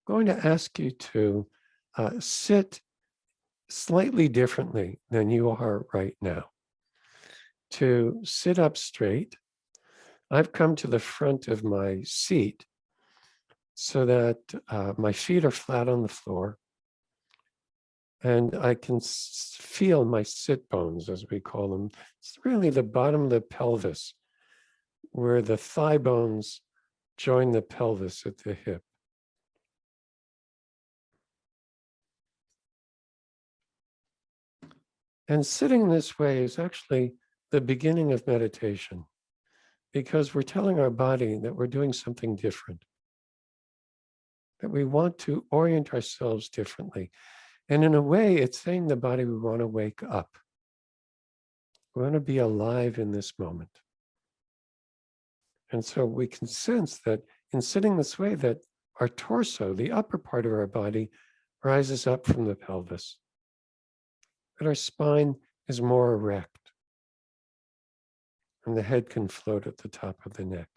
going to ask you to sit slightly differently than you are right now. To sit up straight, I've come to the front of my seat so that my feet are flat on the floor and I can feel my sit bones, as we call them. It's really the bottom of the pelvis where the thigh bones join the pelvis at the hip. And sitting this way is actually the beginning of meditation because we're telling our body that we're doing something different, that we want to orient ourselves differently. And in a way, it's saying to the body, we want to wake up. We want to be alive in this moment. And so we can sense that in sitting this way, that our torso, the upper part of our body, rises up from the pelvis, that our spine is more erect, and the head can float at the top of the neck.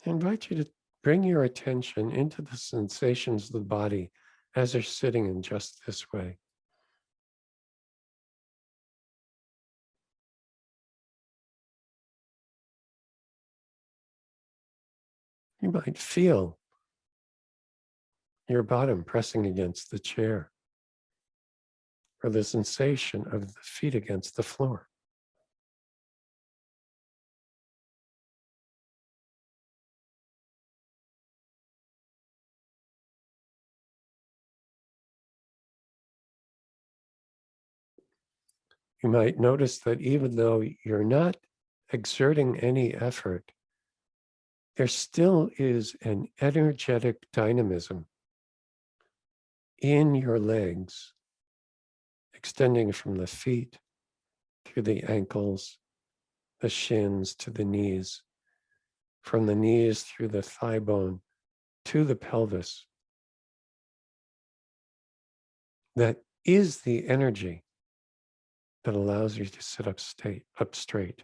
I invite you to bring your attention into the sensations of the body as they're sitting in just this way. You might feel your bottom pressing against the chair, or the sensation of the feet against the floor. You might notice that even though you're not exerting any effort, there still is an energetic dynamism in your legs, extending from the feet to the ankles, the shins to the knees, from the knees through the thigh bone to the pelvis. That is the energy that allows you to sit up straight.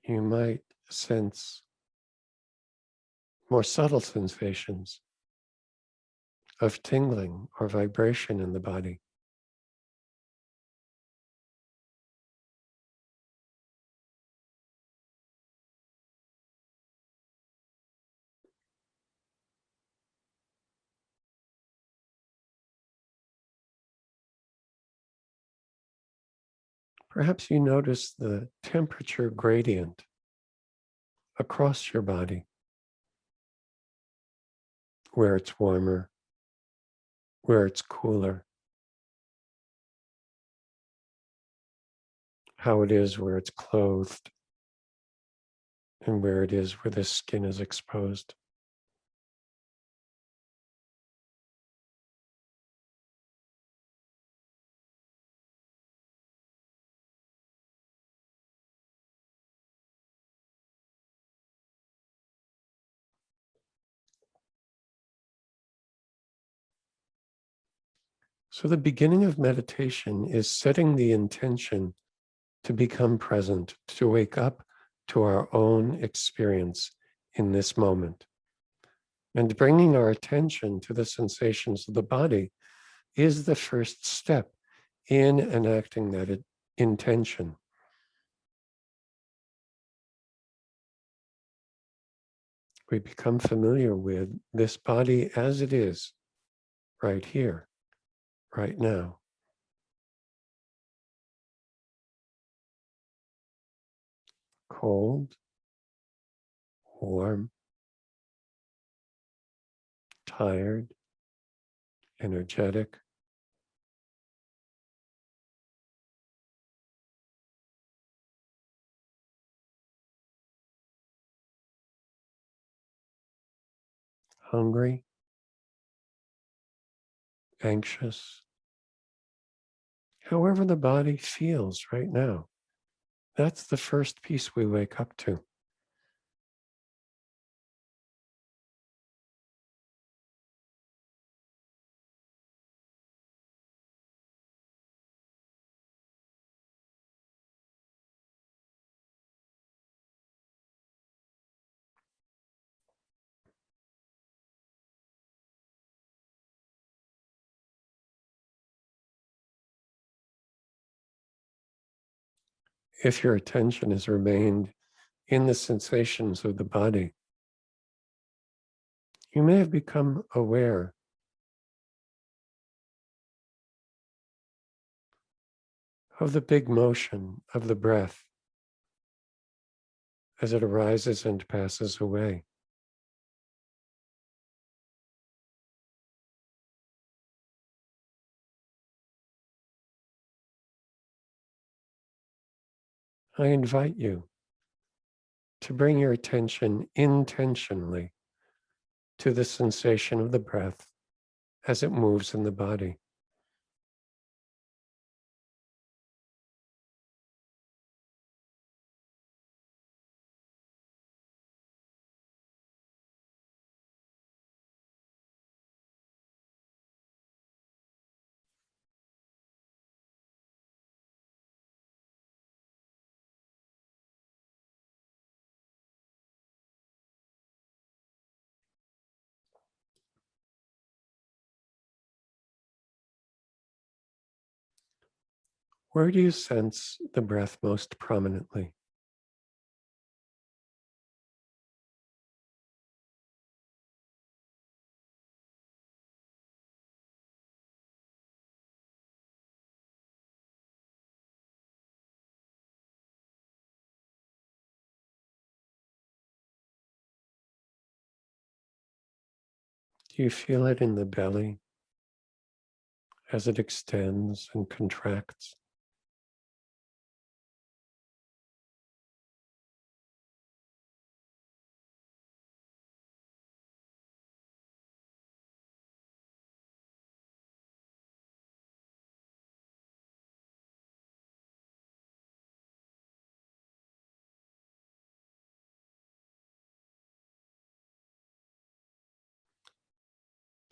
You might sense more subtle sensations of tingling or vibration in the body. Perhaps you notice the temperature gradient across your body, where it's warmer, where it's cooler, how it is where it's clothed, and where it is where the skin is exposed. So the beginning of meditation is setting the intention to become present, to wake up to our own experience in this moment. And bringing our attention to the sensations of the body is the first step in enacting that intention. We become familiar with this body as it is, right here, right now. Cold, warm, tired, energetic. Hungry, anxious, however the body feels right now. That's the first piece we wake up to. If your attention has remained in the sensations of the body, you may have become aware of the big motion of the breath as it arises and passes away. I invite you to bring your attention intentionally to the sensation of the breath as it moves in the body. Where do you sense the breath most prominently? Do you feel it in the belly as it extends and contracts?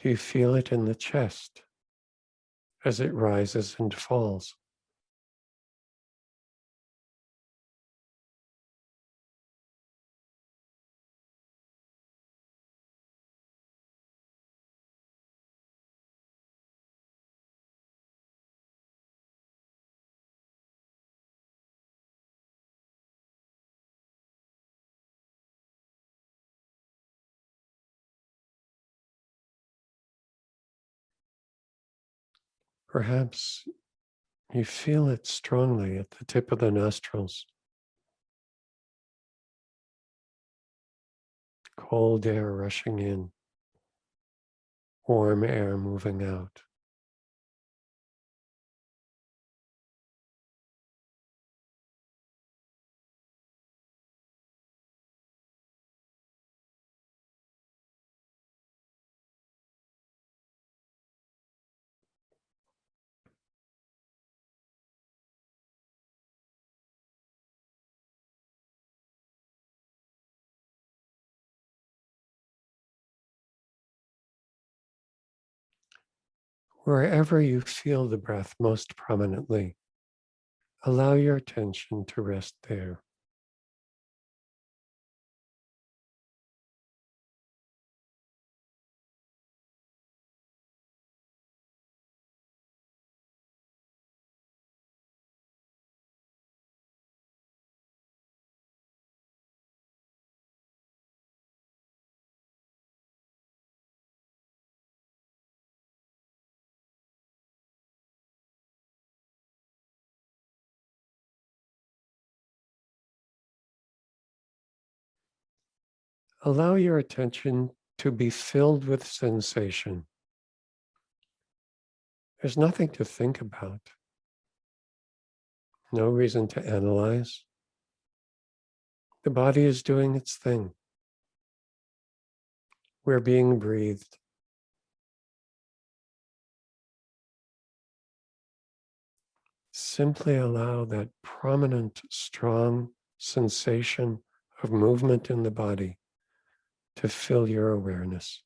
Do you feel it in the chest as it rises and falls? Perhaps you feel it strongly at the tip of the nostrils, cold air rushing in, warm air moving out. Wherever you feel the breath most prominently, allow your attention to rest there. Allow your attention to be filled with sensation. There's nothing to think about, no reason to analyze. The body is doing its thing. We're being breathed. Simply allow that prominent, strong sensation of movement in the body to fill your awareness.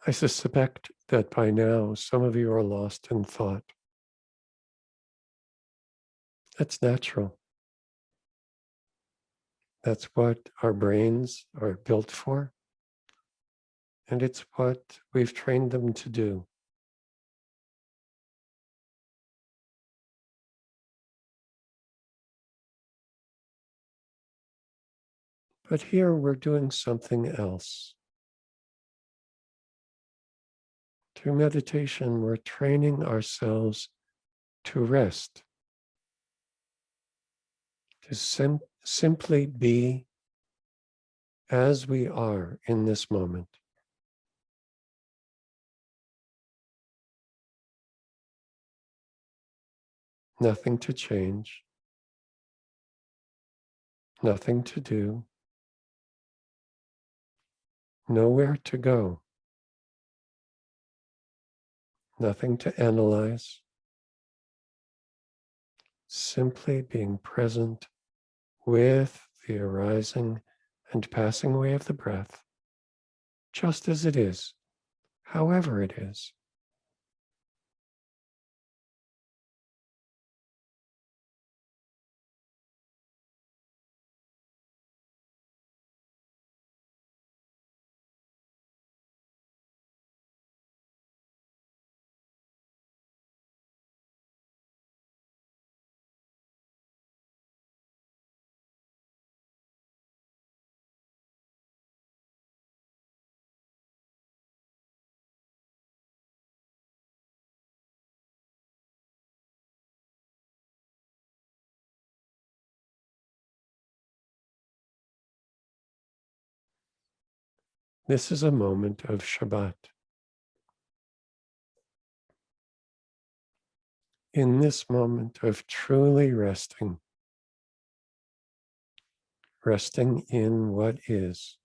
I suspect that by now some of you are lost in thought. That's natural. That's what our brains are built for, and it's what we've trained them to do. But here we're doing something else. Through meditation, we're training ourselves to rest, to simply be as we are in this moment. Nothing to change, nothing to do, nowhere to go, nothing to analyze, simply being present with the arising and passing away of the breath, just as it is, however it is. This is a moment of Shabbat. In this moment of truly resting, resting in what is,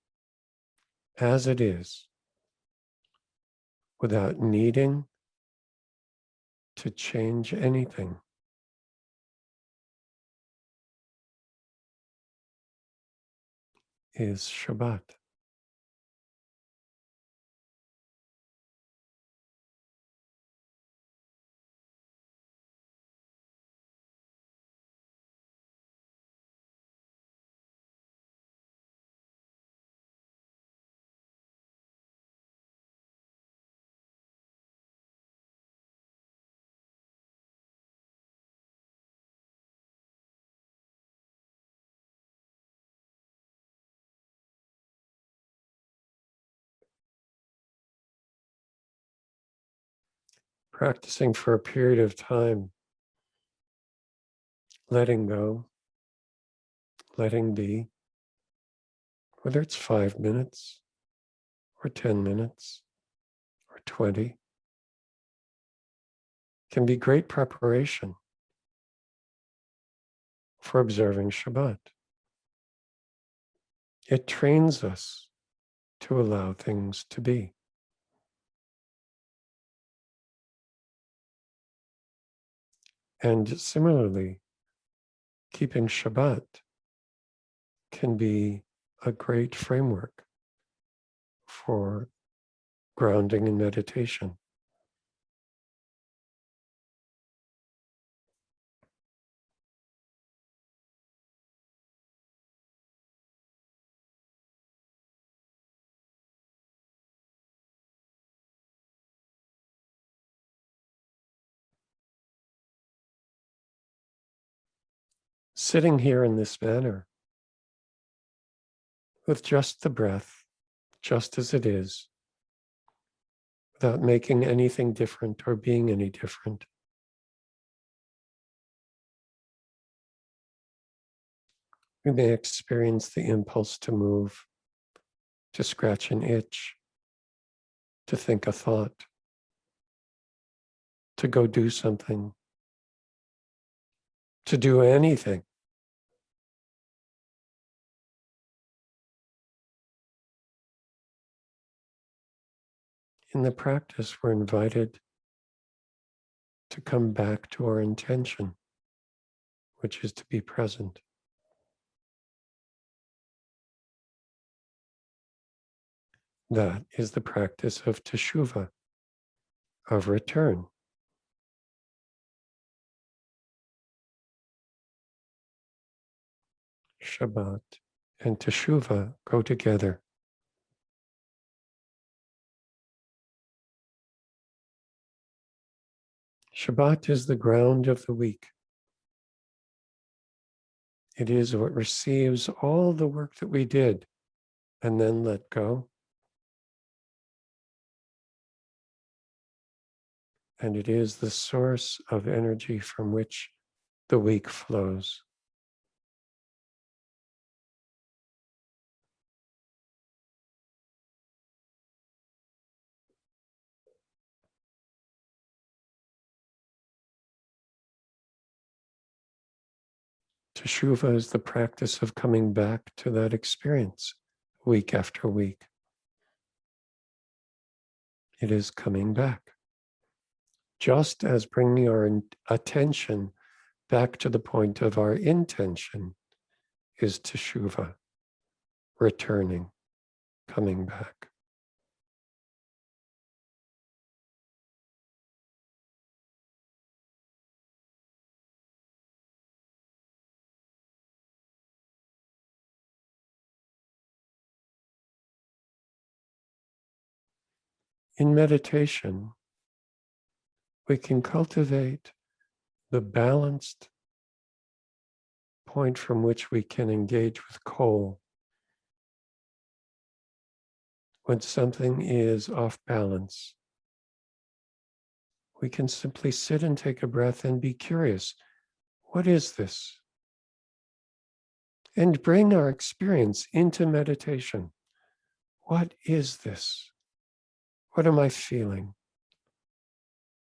as it is, without needing to change anything, is Shabbat. Practicing for a period of time, letting go, letting be, whether it's 5 minutes or 10 minutes or 20, can be great preparation for observing Shabbat. It trains us to allow things to be. And similarly, keeping Shabbat can be a great framework for grounding and meditation. sitting here in this manner with just the breath, just as it is, without making anything different or being any different. We may experience the impulse to move, to scratch an itch, to think a thought, to go do something, to do anything. In the practice, we're invited to come back to our intention, which is to be present. That is the practice of teshuvah, of return. Shabbat and teshuvah go together. Shabbat is the ground of the week. It is what receives all the work that we did and then let go. And it is the source of energy from which the week flows. Teshuvah is the practice of coming back to that experience week after week. It is coming back. Just as bringing our attention back to the point of our intention is teshuvah, returning, coming back. In meditation, we can cultivate the balanced point from which we can engage with Kol. When something is off balance, we can simply sit and take a breath and be curious. What is this? And bring our experience into meditation. What is this? What am I feeling?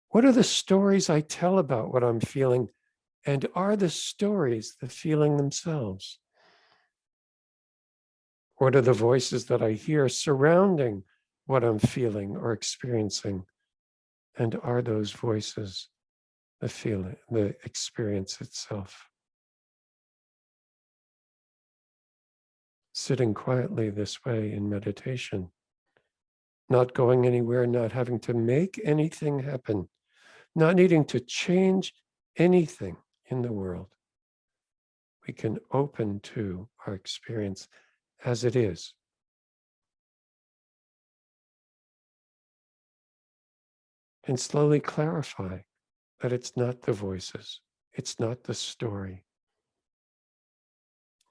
What are the stories I tell about what I'm feeling? And are the stories the feeling themselves? What are the voices that I hear surrounding what I'm feeling or experiencing? And are those voices the feeling, the experience itself? Sitting quietly this way in meditation, not going anywhere, not having to make anything happen, not needing to change anything in the world. We can open to our experience as it is. And slowly clarify that it's not the voices, it's not the story.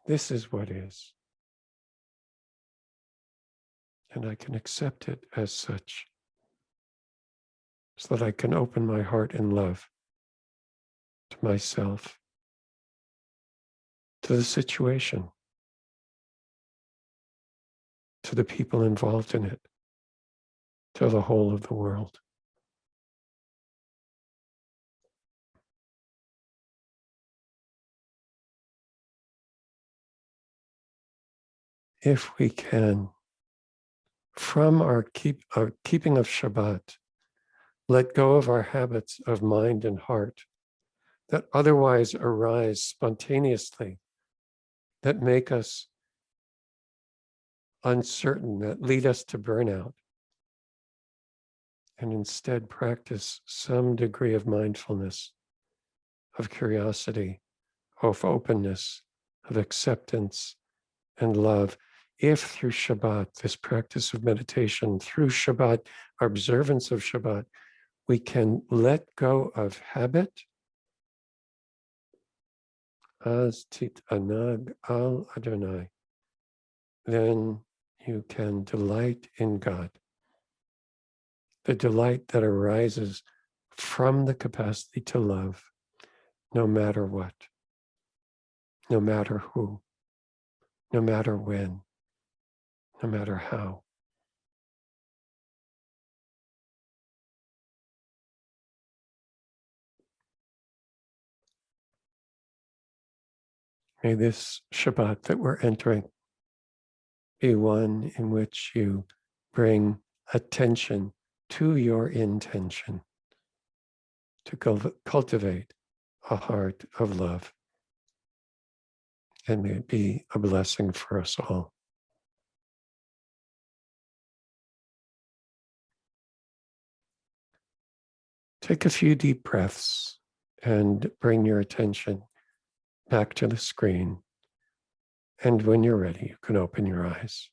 This is what is. And I can accept it as such, so that I can open my heart in love to myself, to the situation, to the people involved in it, to the whole of the world. If we can, from our keeping of Shabbat, let go of our habits of mind and heart that otherwise arise spontaneously, that make us uncertain, that lead us to burnout, and instead practice some degree of mindfulness, of curiosity, of openness, of acceptance and love. If through Shabbat, this practice of meditation, through Shabbat, our observance of Shabbat, we can let go of habit, Az tit anag al Adonai. Then you can delight in God. The delight that arises from the capacity to love, no matter what, no matter who, no matter when, no matter how. May this Shabbat that we're entering be one in which you bring attention to your intention to cultivate a heart of love. And may it be a blessing for us all. Take a few deep breaths and bring your attention back to the screen. And when you're ready, you can open your eyes.